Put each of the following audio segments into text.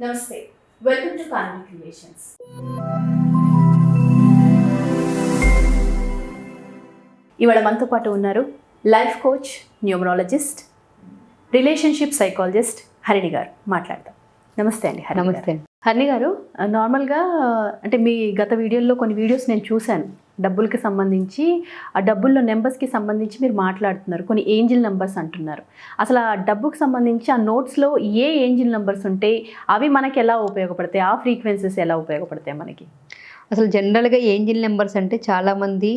నమస్తే, welcome to కానవి creations. ఇవాళ మనతో పాటు ఉన్నారు life coach, numerologist, relationship psychologist Harini గారు. మాట్లాడదాం. నమస్తే అండి. నమస్తే. హరిణి గారు, నార్మల్గా అంటే మీ గత వీడియోల్లో కొన్ని వీడియోస్ నేను చూశాను. డబ్బులకి సంబంధించి, ఆ డబ్బుల్లో నెంబర్స్కి సంబంధించి మీరు మాట్లాడుతున్నారు. కొన్ని ఏంజిల్ నెంబర్స్ అంటున్నారు. అసలు ఆ డబ్బుకి సంబంధించి ఆ నోట్స్లో ఏ ఏంజిల్ నెంబర్స్ ఉంటాయి, అవి మనకి ఎలా ఉపయోగపడతాయి, ఆ ఫ్రీక్వెన్సీస్ ఎలా ఉపయోగపడతాయి మనకి? అసలు జనరల్గా ఏంజిల్ నెంబర్స్ అంటే చాలామంది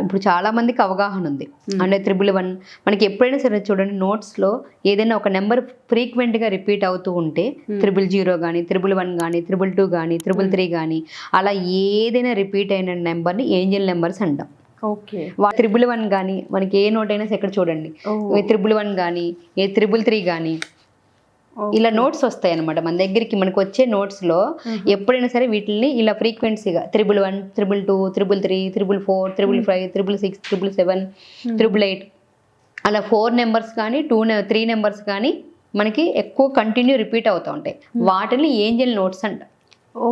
ఇప్పుడు చాలామందికి అవగాహన ఉంది. అంటే 111 మనకి ఎప్పుడైనా సరే చూడండి, నోట్స్లో ఏదైనా ఒక నెంబర్ ఫ్రీక్వెంట్గా రిపీట్ అవుతూ ఉంటే 000 కానీ 111 కానీ 222 కానీ 333 కానీ అలా ఏదైనా రిపీట్ అయిన నెంబర్ని ఏంజిల్ నెంబర్స్ అంటాం. ఓకే. 111 కానీ మనకి ఏ నోట్ అయినా ఎక్కడ చూడండి, 111 కానీ 333 కానీ ఇలా నోట్స్ వస్తాయి అనమాట మన దగ్గరికి. మనకు వచ్చే నోట్స్లో ఎప్పుడైనా సరే వీటిని ఇలా ఫ్రీక్వెన్సీగా 111, 222, 333, 444, 555, 666, 777, 888 అలా 4 నెంబర్స్ కానీ 3 నెంబర్స్ కానీ మనకి ఎక్కువ కంటిన్యూ రిపీట్ అవుతూ ఉంటాయి. వాటిని ఏంజల్ నోట్స్ అంట.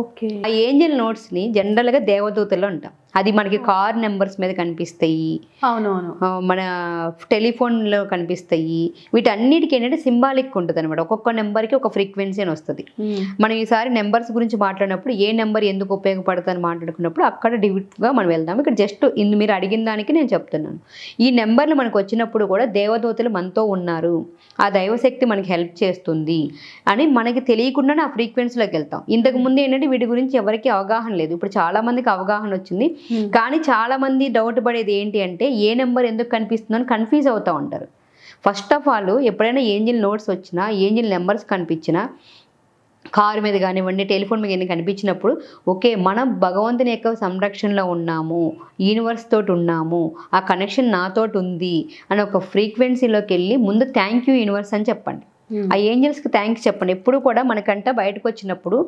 ఓకే. ఆ ఏంజల్ నోట్స్ని జనరల్గా దేవదూతలు అంటాం. అది మనకి కార్ నెంబర్స్ మీద కనిపిస్తాయి, అవునవును, మన టెలిఫోన్లో కనిపిస్తాయి. వీటన్నిటికీ ఏంటంటే సింబాలిక్ ఉంటుంది అనమాట. ఒక్కొక్క నెంబర్కి ఒక ఫ్రీక్వెన్సీ అని వస్తుంది. మనం ఈసారి నెంబర్స్ గురించి మాట్లాడినప్పుడు ఏ నెంబర్ ఎందుకు ఉపయోగపడుతుందని మాట్లాడుకున్నప్పుడు అక్కడ డివిట్గా మనం వెళ్దాం. ఇక్కడ జస్ట్ మీరు అడిగిన దానికి నేను చెప్తున్నాను. ఈ నెంబర్లు మనకు వచ్చినప్పుడు కూడా దేవదూతలు మనతో ఉన్నారు, ఆ దైవశక్తి మనకి హెల్ప్ చేస్తుంది అని మనకి తెలియకుండానే ఆ ఫ్రీక్వెన్సీలోకి వెళ్తాం. ఇంతకు ముందు ఏంటంటే వీటి గురించి ఎవరికి అవగాహన లేదు. ఇప్పుడు చాలా మందికి అవగాహన వచ్చింది. కానీ చాలా మంది డౌట్ పడేది ఏంటి అంటే ఏ నెంబర్ ఎందుకు కనిపిస్తుందో అని కన్ఫ్యూజ్ అవుతూ ఉంటారు. ఫస్ట్ ఆఫ్ ఆల్, ఎప్పుడైనా ఏంజిల్ నోట్స్ వచ్చినా, ఏంజిల్ నెంబర్స్ కనిపించినా, కారు మీద కానివ్వండి, టెలిఫోన్ మీద కానీ కనిపించినప్పుడు ఓకే, మనం భగవంతుని యొక్క సంరక్షణలో ఉన్నాము, యూనివర్స్ తోటి ఉన్నాము, ఆ కనెక్షన్ నాతోటి ఉంది అని ఒక ఫ్రీక్వెన్సీలోకి వెళ్ళి ముందు థ్యాంక్ యూ యూనివర్స్ అని చెప్పండి. ఆ ఏంజల్స్కి థ్యాంక్స్ చెప్పండి. ఎప్పుడు కూడా మనకంట బయటకు వచ్చినప్పుడు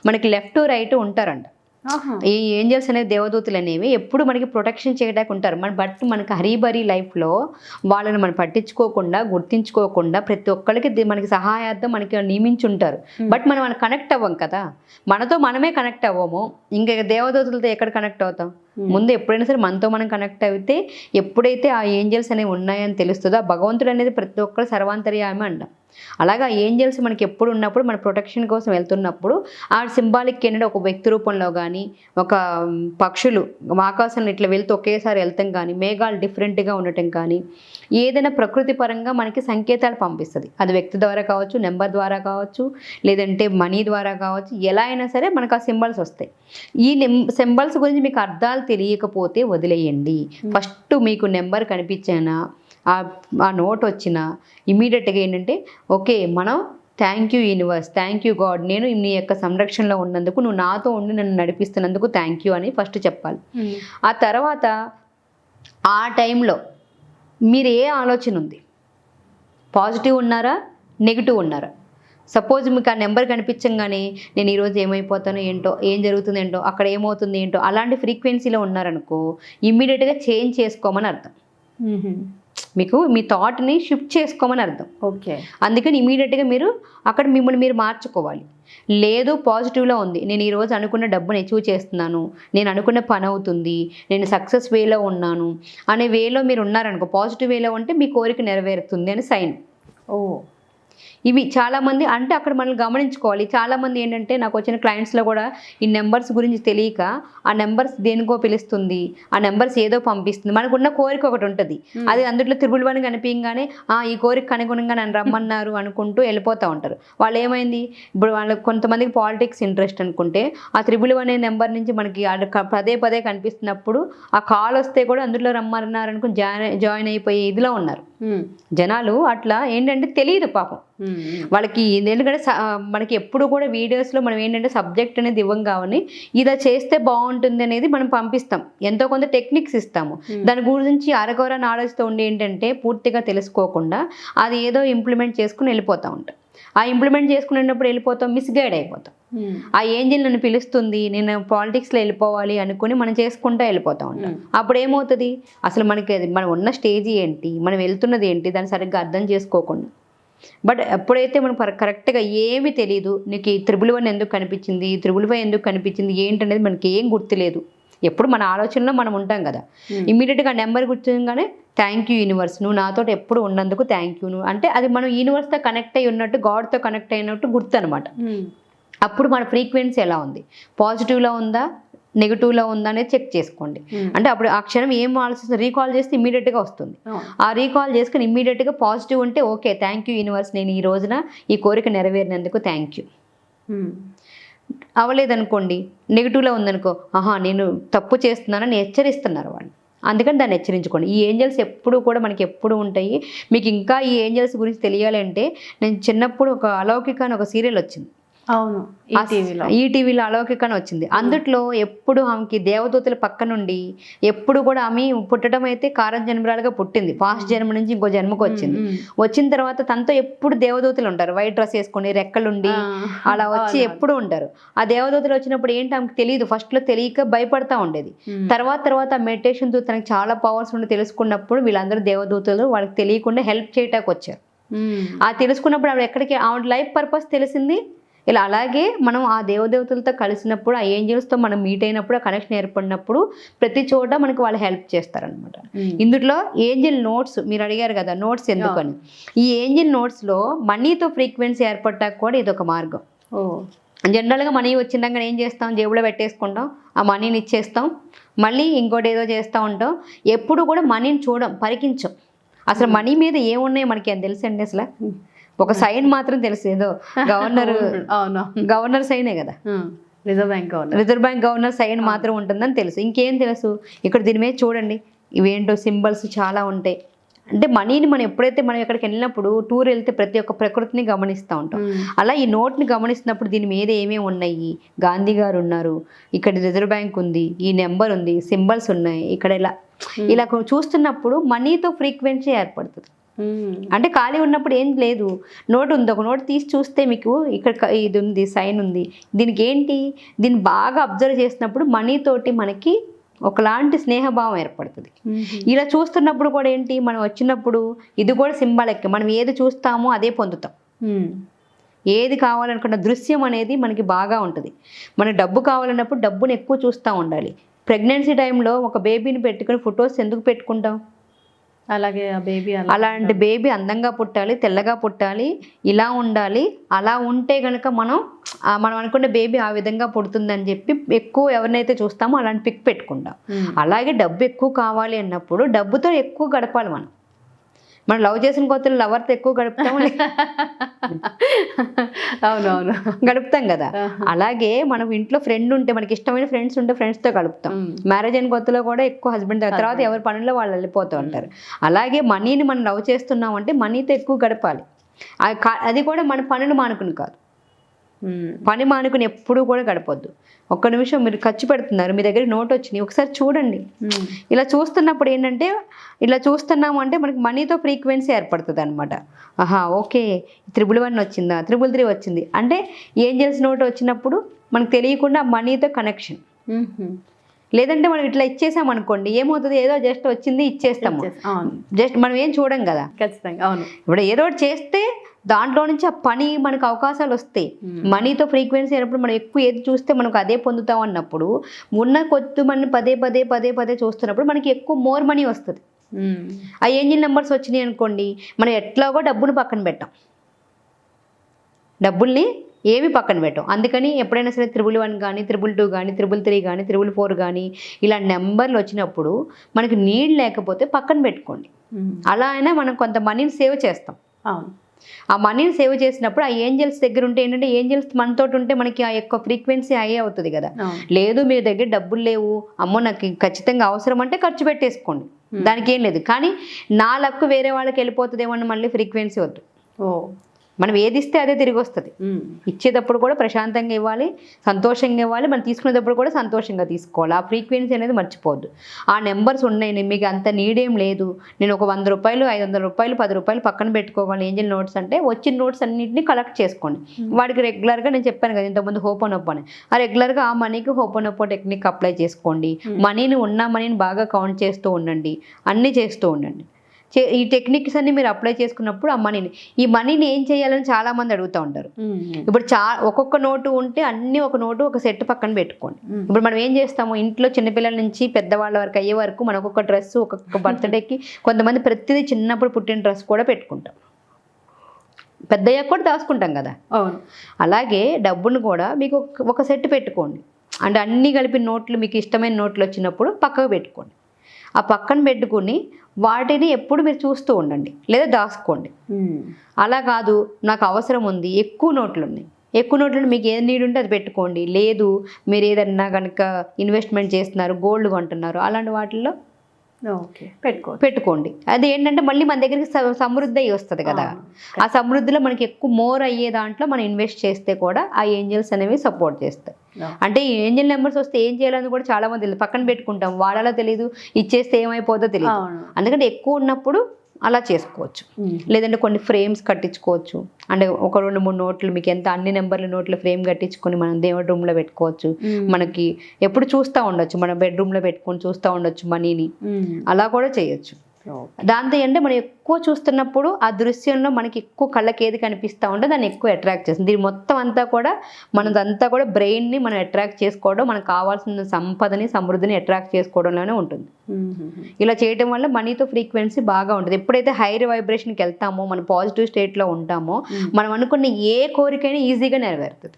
మనకి లెఫ్ట్ రైట్ ఉంటారంట. ఈ ఏంజల్స్ అనేవి, దేవదూతలు అనేవి ఎప్పుడు మనకి ప్రొటెక్షన్ చేయడానికి ఉంటారు. మనకి హరీబరీ లైఫ్లో వాళ్ళని మనం పట్టించుకోకుండా, గుర్తించుకోకుండా ప్రతి ఒక్కరికి మనకి సహాయార్థం మనకి నియమించి ఉంటారు. బట్ మనం వాళ్ళని కనెక్ట్ అవ్వం కదా, మనతో మనమే కనెక్ట్ అవ్వము. ఇంకా దేవదూతలతో ఎక్కడ కనెక్ట్ అవుతాం? ముందు ఎప్పుడైనా సరే మనతో మనం కనెక్ట్ అయితే, ఎప్పుడైతే ఆ ఏంజల్స్ అనేవి ఉన్నాయని తెలుస్తుందో, ఆ భగవంతుడు అనేది ప్రతి ఒక్కరు సర్వాంతర్యామి అంటాం. అలాగా ఏంజల్స్ మనకి ఎప్పుడు ఉన్నప్పుడు మన ప్రొటెక్షన్ కోసం వెళ్తున్నప్పుడు ఆ సింబాలిక్ ఏంటంటే ఒక వ్యక్తి రూపంలో కానీ, ఒక పక్షులు ఆకాశంలో ఇట్లా వెళ్తూ ఒకేసారి వెళ్తాం కానీ, మేఘాలు డిఫరెంట్గా ఉండటం కానీ, ఏదైనా ప్రకృతి పరంగా మనకి సంకేతాలు పంపిస్తుంది. అది వ్యక్తి ద్వారా కావచ్చు, నెంబర్ ద్వారా కావచ్చు, లేదంటే మనీ ద్వారా కావచ్చు, ఎలా అయినా సరే మనకు ఆ సింబల్స్ వస్తాయి. ఈ సింబల్స్ గురించి మీకు అర్థాలు తెలియకపోతే వదిలేయండి. ఫస్ట్ మీకు నెంబర్ కనిపించానా, ఆ నోట్ వచ్చిన ఇమీడియట్గా ఏంటంటే ఓకే, మనం thank you universe, thank you God, నేను నీ యొక్క సంరక్షణలో ఉన్నందుకు, నువ్వు నాతో ఉండి నన్ను నడిపిస్తున్నందుకు థ్యాంక్ యూ అని ఫస్ట్ చెప్పాలి. ఆ తర్వాత ఆ టైంలో మీరు ఏ ఆలోచన ఉంది, పాజిటివ్ ఉన్నారా, నెగిటివ్ ఉన్నారా? సపోజ్ మీకు ఆ నెంబర్ కనిపించగానే నేను ఈరోజు ఏమైపోతానో ఏంటో, ఏం జరుగుతుంది ఏంటో, అక్కడ ఏమవుతుంది ఏంటో, అలాంటి ఫ్రీక్వెన్సీలో ఉన్నారనుకో, ఇమ్మీడియట్గా చేంజ్ చేసుకోమని అర్థం. మీకు మీ థాట్ని షిఫ్ట్ చేసుకోమని అర్థం. ఓకే. అందుకని ఇమీడియట్గా మీరు అక్కడ మిమ్మల్ని మీరు మార్చుకోవాలి. లేదు పాజిటివ్లో ఉంది, నేను ఈరోజు అనుకున్న డబ్బుని అచీవ్ చేస్తున్నాను, నేను అనుకున్న పని అవుతుంది, నేను సక్సెస్ వేలో ఉన్నాను అనే వేలో మీరు ఉన్నారనుకో, పాజిటివ్ వేలో ఉంటే మీ కోరిక నెరవేరుతుంది అని సైన్. ఇవి చాలామంది అంటే అక్కడ మనల్ని గమనించుకోవాలి. చాలామంది ఏంటంటే నాకు వచ్చిన క్లయింట్స్లో కూడా ఈ నెంబర్స్ గురించి తెలియక ఆ నెంబర్స్ దేనికో పిలుస్తుంది, ఆ నెంబర్స్ ఏదో పంపిస్తుంది. మనకున్న కోరిక ఒకటి ఉంటుంది, అది అందులో 111 కనిపించగానే ఈ కోరిక అనుగుణంగా నన్ను రమ్మన్నారు అనుకుంటూ వెళ్ళిపోతూ ఉంటారు. వాళ్ళు ఏమైంది, ఇప్పుడు వాళ్ళకి కొంతమందికి పాలిటిక్స్ ఇంట్రెస్ట్ అనుకుంటే ఆ 111 నెంబర్ నుంచి మనకి పదే పదే కనిపిస్తున్నప్పుడు ఆ కాల్ వస్తే కూడా అందులో రమ్మన్నారు అనుకుని జాయిన్ అయిపోయే ఇదిలో ఉన్నారు జనాలు. అట్లా ఏంటంటే తెలియదు పాపం వాళ్ళకి. ఎందుకంటే మనకి ఎప్పుడు కూడా వీడియోస్లో మనం ఏంటంటే సబ్జెక్ట్ అనేది ఇవ్వం కావని, ఇలా చేస్తే బాగుంటుంది అనేది మనం పంపిస్తాం, ఎంతో కొంత టెక్నిక్స్ ఇస్తాము. దాని గురించి అరకొర నాలెడ్జ్తో ఉండి ఏంటంటే పూర్తిగా తెలుసుకోకుండా అది ఏదో ఇంప్లిమెంట్ చేసుకుని వెళ్ళిపోతూ ఉంటాం. ఆ ఇంప్లిమెంట్ చేసుకునేటప్పుడు వెళ్ళిపోతాం, మిస్గైడ్ అయిపోతాం. ఆ ఏంజిల్ నన్ను పిలుస్తుంది, నేను పాలిటిక్స్లో వెళ్ళిపోవాలి అనుకుని మనం చేసుకుంటూ వెళ్ళిపోతూ ఉంటాం. అప్పుడు ఏమవుతుంది, అసలు మనకి మనం ఉన్న స్టేజ్ ఏంటి, మనం వెళ్తున్నది ఏంటి, దాన్ని సరిగ్గా అర్థం చేసుకోకుండా బట్ ఎప్పుడైతే మనం కరెక్ట్గా ఏమీ తెలియదు, నీకు ఈ 111 ఎందుకు కనిపించింది, ఈ 555 ఎందుకు కనిపించింది ఏంటనేది మనకి ఏం గుర్తులేదు, ఎప్పుడు మన ఆలోచనలో మనం ఉంటాం కదా, ఇమ్మీడియట్గా ఆ నెంబర్ గుర్తుండగానే థ్యాంక్ యూ యూనివర్స్, నువ్వు నాతో ఎప్పుడు ఉన్నందుకు థ్యాంక్ యూ, అంటే అది మనం యూనివర్స్తో కనెక్ట్ అయి ఉన్నట్టు, గాడ్తో కనెక్ట్ అయినట్టు గుర్తు అనమాట. అప్పుడు మన ఫ్రీక్వెన్సీ ఎలా ఉంది, పాజిటివ్లో ఉందా నెగిటివ్లో ఉందా అనేది చెక్ చేసుకోండి. అంటే అప్పుడు ఆ క్షణం ఏం ఆలోచిస్తుంది, రీకాల్ చేస్తే ఇమ్మీడియట్గా వస్తుంది. ఆ రీకాల్ చేసుకుని ఇమ్మీడియట్గా పాజిటివ్ ఉంటే ఓకే థ్యాంక్ యూ యూనివర్స్, నేను ఈ రోజున ఈ కోరిక నెరవేరినందుకు థ్యాంక్ యూ. అవ్వలేదనుకోండి, నెగిటివ్లో ఉందనుకో, నేను తప్పు చేస్తున్నానని హెచ్చరిస్తున్నారు వాళ్ళు, అందుకని దాన్ని హెచ్చరించుకోండి. ఈ ఏంజల్స్ ఎప్పుడు కూడా మనకి ఎప్పుడు ఉంటాయి. మీకు ఇంకా ఈ ఏంజల్స్ గురించి తెలియాలి అంటే, నేను చిన్నప్పుడు ఒక అలౌకిక అని ఒక సీరియల్ వచ్చింది. అవును, ఈ టీవీలో అలౌకిక అని వచ్చింది. అందుట్లో ఎప్పుడు ఆమెకి దేవదూతల పక్క నుండి ఎప్పుడు కూడా ఆమె పుట్టడం అయితే కారం జన్మరాలుగా పుట్టింది, ఫాస్ట్ జన్మ నుంచి ఇంకో జన్మకు వచ్చింది. వచ్చిన తర్వాత తనతో ఎప్పుడు దేవదూతలు ఉంటారు, వైట్ డ్రెస్ వేసుకొని రెక్కలుండి అలా వచ్చి ఎప్పుడు ఉంటారు. ఆ దేవదూతలు వచ్చినప్పుడు ఏంటి ఆమెకు తెలియదు, ఫస్ట్ లో తెలియక భయపడతా ఉండేది. తర్వాత మెడిటేషన్ తో తనకి చాలా పవర్స్ ఉండి తెలుసుకున్నప్పుడు వీళ్ళందరూ దేవదూతలు వాళ్ళకి తెలియకుండా హెల్ప్ చేయటానికి వచ్చారు. ఆ తెలుసుకున్నప్పుడు ఆవిడ ఎక్కడికి, ఆవిడ లైఫ్ పర్పస్ తెలిసింది. ఇలా అలాగే మనం ఆ దేవదేవతలతో కలిసినప్పుడు, ఆ ఏంజల్స్తో మనం మీట్ అయినప్పుడు, ఆ కనెక్షన్ ఏర్పడినప్పుడు ప్రతి చోట మనకు వాళ్ళు హెల్ప్ చేస్తారనమాట. ఇందులో ఏంజల్ నోట్స్ మీరు అడిగారు కదా, నోట్స్ ఎందుకని, ఈ ఏంజల్ నోట్స్లో మనీతో ఫ్రీక్వెన్సీ ఏర్పడ్డాక కూడా ఇదొక మార్గం. జనరల్గా మనీ వచ్చినాక ఏం చేస్తాం, జేబులో పెట్టేసుకుంటాం, ఆ మనీని ఇచ్చేస్తాం, మళ్ళీ ఇంకోటి ఏదో చేస్తూ ఉంటాం. ఎప్పుడు కూడా మనీని పరికించం. అసలు మనీ మీద ఏమున్నాయో మనకి అని తెలుసండి. అసలు ఒక సైన్ మాత్రం తెలుసు, ఏదో గవర్నర్ సైనే కదా, రిజర్వ్ బ్యాంక్ గవర్నర్ సైన్ మాత్రం ఉంటుందని తెలుసు, ఇంకేం తెలుసు. ఇక్కడ దీని మీద చూడండి, ఇవేంటో సింబల్స్ చాలా ఉంటాయి. అంటే మనీని మనం ఎప్పుడైతే మనం ఎక్కడికి వెళ్ళినప్పుడు టూర్ వెళ్తే ప్రతి ఒక్క ప్రకృతిని గమనిస్తూ ఉంటాం. అలా ఈ నోట్ని గమనిస్తున్నప్పుడు దీని మీద ఏమేమి ఉన్నాయి, గాంధీ గారు ఉన్నారు, ఇక్కడ రిజర్వ్ బ్యాంక్ ఉంది, ఈ నెంబర్ ఉంది, సింబల్స్ ఉన్నాయి, ఇక్కడ ఇలా చూస్తున్నప్పుడు మనీతో ఫ్రీక్వెన్సీ ఏర్పడుతుంది. అంటే ఖాళీ ఉన్నప్పుడు ఏం లేదు, నోట్ ఉంది, ఒక నోట్ తీసి చూస్తే మీకు ఇక్కడ ఇది ఉంది, సైన్ ఉంది, దీనికి ఏంటి, దీన్ని బాగా అబ్జర్వ్ చేసినప్పుడు మనీతోటి మనకి ఒకలాంటి స్నేహభావం ఏర్పడుతుంది. ఇలా చూస్తున్నప్పుడు కూడా ఏంటి, మనం వచ్చినప్పుడు ఇది కూడా సింబాలిక్, మనం ఏది చూస్తామో అదే పొందుతాం. ఏది కావాలనుకున్న దృశ్యం అనేది మనకి బాగా ఉంటుంది. మనకు డబ్బు కావాలన్నప్పుడు డబ్బుని ఎక్కువ చూస్తూ ఉండాలి. ప్రెగ్నెన్సీ టైంలో ఒక బేబీని పెట్టుకుని ఫొటోస్ ఎందుకు పెట్టుకుంటాం, అలాగే ఆ బేబీ అలాంటి బేబీ అందంగా పుట్టాలి, తెల్లగా పుట్టాలి, ఇలా ఉండాలి. అలా ఉంటే కనుక మనం అనుకున్న బేబీ ఆ విధంగా పుడుతుందని చెప్పి ఎక్కువ ఎవరినైతే చూస్తామో అలాంటి పిక్ పెట్టుకుంటాం. అలాగే డబ్బు ఎక్కువ కావాలి అన్నప్పుడు డబ్బుతో ఎక్కువ గడపాలి. మనం లవ్ చేసిన కొత్తలు లవర్తో ఎక్కువ గడుపుతాం, అవునవును గడుపుతాం కదా. అలాగే మనం ఇంట్లో ఫ్రెండ్ ఉంటే, మనకి ఇష్టమైన ఫ్రెండ్స్ ఉంటే ఫ్రెండ్స్తో గడుపుతాం. మ్యారేజ్ అయిన కొత్తలో కూడా ఎక్కువ హస్బెండ్ తర్వాత ఎవరి పనుల్లో వాళ్ళు వెళ్ళిపోతూ ఉంటారు. అలాగే మనీని మనం లవ్ చేస్తున్నాం అంటే మనీతో ఎక్కువ గడపాలి. అది కూడా మన పనులు మానుకుని కాదు, పని మానుకుని ఎప్పుడూ కూడా గడపొద్దు. ఒక్క నిమిషం మీరు ఖర్చు పెడుతున్నారు, మీ దగ్గర నోట్ వచ్చినాయి, ఒకసారి చూడండి. ఇలా చూస్తున్నప్పుడు ఏంటంటే, ఇలా చూస్తున్నాము అంటే మనకి మనీతో ఫ్రీక్వెన్సీ ఏర్పడుతుంది అనమాట. ఓకే 111 వచ్చిందా, 333 వచ్చింది అంటే ఏంజల్స్ నోట్ వచ్చినప్పుడు మనకు తెలియకుండా మనీతో కనెక్షన్. లేదంటే మనం ఇట్లా ఇచ్చేసాం అనుకోండి, ఏమవుతుంది, ఏదో జస్ట్ వచ్చింది ఇచ్చేస్తాము, జస్ట్ మనం ఏం చూడం కదా. ఖచ్చితంగా అవును. ఇప్పుడు ఏదో ఒకటి చేస్తే దాంట్లో నుంచి ఆ పని మనకు అవకాశాలు వస్తాయి. మనీతో ఫ్రీక్వెన్సీ అయినప్పుడు మనం ఎక్కువ ఏది చూస్తే మనకు అదే పొందుతాం అన్నప్పుడు, ఉన్న కొద్ది మంది పదే చూస్తున్నప్పుడు మనకి ఎక్కువ మోర్ మనీ వస్తుంది. ఆ ఏంజిల్ నెంబర్స్ వచ్చినాయి అనుకోండి, మనం ఎట్లాగో డబ్బును పక్కన పెట్టాం, డబ్బుల్ని ఏమి పక్కన పెట్టాం. అందుకని ఎప్పుడైనా సరే 111 కానీ, 222 కానీ, 333 కానీ, 444 కానీ ఇలా నెంబర్లు వచ్చినప్పుడు మనకి నీడ్ లేకపోతే పక్కన పెట్టుకోండి. అలా అయినా మనం కొంత మనీని సేవ్ చేస్తాం. ఆ మనీని సేవ్ చేసినప్పుడు ఆ ఏంజల్స్ దగ్గర ఉంటే ఏంటంటే, ఏంజల్స్ మనతో ఉంటే మనకి ఆ యొక్క ఫ్రీక్వెన్సీ అయ్యే అవుతుంది కదా. లేదు మీ దగ్గర డబ్బులు లేవు, అమ్మో నాకు ఖచ్చితంగా అవసరం అంటే ఖర్చు పెట్టేసుకోండి, దానికి ఏం లేదు. కానీ నా లక్కు వేరే వాళ్ళకి వెళ్ళిపోతుందేమో అని మళ్ళీ ఫ్రీక్వెన్సీ వద్దు. మనం ఏది ఇస్తే అదే తిరిగి వస్తుంది. ఇచ్చేటప్పుడు కూడా ప్రశాంతంగా ఇవ్వాలి, సంతోషంగా ఇవ్వాలి, మనం తీసుకునేటప్పుడు కూడా సంతోషంగా తీసుకోవాలి. ఆ ఫ్రీక్వెన్సీ అనేది మర్చిపోవద్దు. ఆ నెంబర్స్ ఉన్నాయి, మీకు అంత నీడేం లేదు, నేను ఒక 100 రూపాయలు, 500 రూపాయలు, 10 రూపాయలు పక్కన పెట్టుకోవాలి ఏంజల్ నోట్స్ అంటే, వచ్చిన నోట్స్ అన్నింటినీ కలెక్ట్ చేసుకోండి. వాడికి రెగ్యులర్గా నేను చెప్పాను కదా ఇంతకుముందు హోపోనోపో అని, ఆ రెగ్యులర్గా ఆ మనీకి హోపోనోపో టెక్నిక్ అప్లై చేసుకోండి. మనీని బాగా కౌంట్ చేస్తూ ఉండండి, అన్నీ చేస్తూ ఉండండి. ఈ టెక్నిక్స్ అన్ని మీరు అప్లై చేసుకున్నప్పుడు ఈ మనీని ఏం చేయాలని చాలా మంది అడుగుతూ ఉంటారు. ఇప్పుడు ఒక్కొక్క నోటు ఉంటే అన్ని ఒక నోటు ఒక సెట్ పక్కన పెట్టుకోండి. ఇప్పుడు మనం ఏం చేస్తాము, ఇంట్లో చిన్నపిల్లల నుంచి పెద్దవాళ్ళ వరకు అయ్యే వరకు మనకు ఒక్కొక్క డ్రెస్, ఒక్కొక్క బర్త్డేకి కొంతమంది ప్రతిదీ చిన్నప్పుడు పుట్టిన డ్రెస్ కూడా పెట్టుకుంటాం, పెద్దయ్యాక కూడా దాచుకుంటాం కదా. అలాగే డబ్బును కూడా మీకు ఒక సెట్ పెట్టుకోండి. అంటే అన్నీ కలిపి నోట్లు, మీకు ఇష్టమైన నోట్లు వచ్చినప్పుడు పక్కకు పెట్టుకోండి. ఆ పక్కన పెట్టుకుని వాటిని ఎప్పుడు మీరు చూస్తూ ఉండండి లేదా దాచుకోండి. అలా కాదు, నాకు అవసరం ఉంది, ఎక్కువ నోట్లు ఉన్నాయి, ఎక్కువ నోట్లు మీకు ఏది నీడ్ ఉంటే అది పెట్టుకోండి. లేదు మీరు ఏదన్నా కనుక ఇన్వెస్ట్మెంట్ చేస్తున్నారు, గోల్డ్ కొంటున్నారు, అలాంటి వాటిల్లో పెట్టుకోండి. అది ఏంటంటే మళ్ళీ మన దగ్గరికి సమృద్ధి అయ్యి వస్తుంది కదా. ఆ సమృద్ధిలో మనకి ఎక్కువ మోర్ అయ్యే దాంట్లో మనం ఇన్వెస్ట్ చేస్తే కూడా ఆ ఏంజల్స్ అనేవి సపోర్ట్ చేస్తాయి. అంటే ఈ ఏంజల్ నెంబర్స్ వస్తే ఏం చేయాలని కూడా చాలా మంది తెలియదు, పక్కన పెట్టుకుంటాం, వాడాలో తెలియదు, ఇచ్చేస్తే ఏమైపోతుందో తెలియదు. అందుకంటే ఎక్కువ ఉన్నప్పుడు అలా చేసుకోవచ్చు. లేదంటే కొన్ని ఫ్రేమ్స్ కట్టించుకోవచ్చు. అంటే ఒక 2-3 నోట్లు, మీకు ఎంత అన్ని నెంబర్ల నోట్ల ఫ్రేమ్ కట్టించుకొని మనం దేవుడి రూమ్లో పెట్టుకోవచ్చు. మనకి ఎప్పుడు చూస్తూ ఉండొచ్చు, మన బెడ్రూమ్లో పెట్టుకొని చూస్తూ ఉండొచ్చు మనీని. అలా కూడా చేయొచ్చు. దాంతో అంటే మనం ఎక్కువ చూస్తున్నప్పుడు ఆ దృశ్యంలో మనకి ఎక్కువ కళ్ళకి ఏది కనిపిస్తూ ఉంటే దాన్ని ఎక్కువ అట్రాక్ట్ చేస్తుంది. దీని మొత్తం అంతా కూడా మనదంతా కూడా బ్రెయిన్ని మనం అట్రాక్ట్ చేసుకోవడం, మనకు కావాల్సిన సంపదని, సమృద్ధిని అట్రాక్ట్ చేసుకోవడంలోనే ఉంటుంది. ఇలా చేయడం వల్ల మనీతో ఫ్రీక్వెన్సీ బాగా ఉంటుంది. ఎప్పుడైతే హైయర్ వైబ్రేషన్కి వెళ్తామో, మనం పాజిటివ్ స్టేట్లో ఉంటామో, మనం అనుకున్న ఏ కోరికైనా ఈజీగా నెరవేరుతుంది.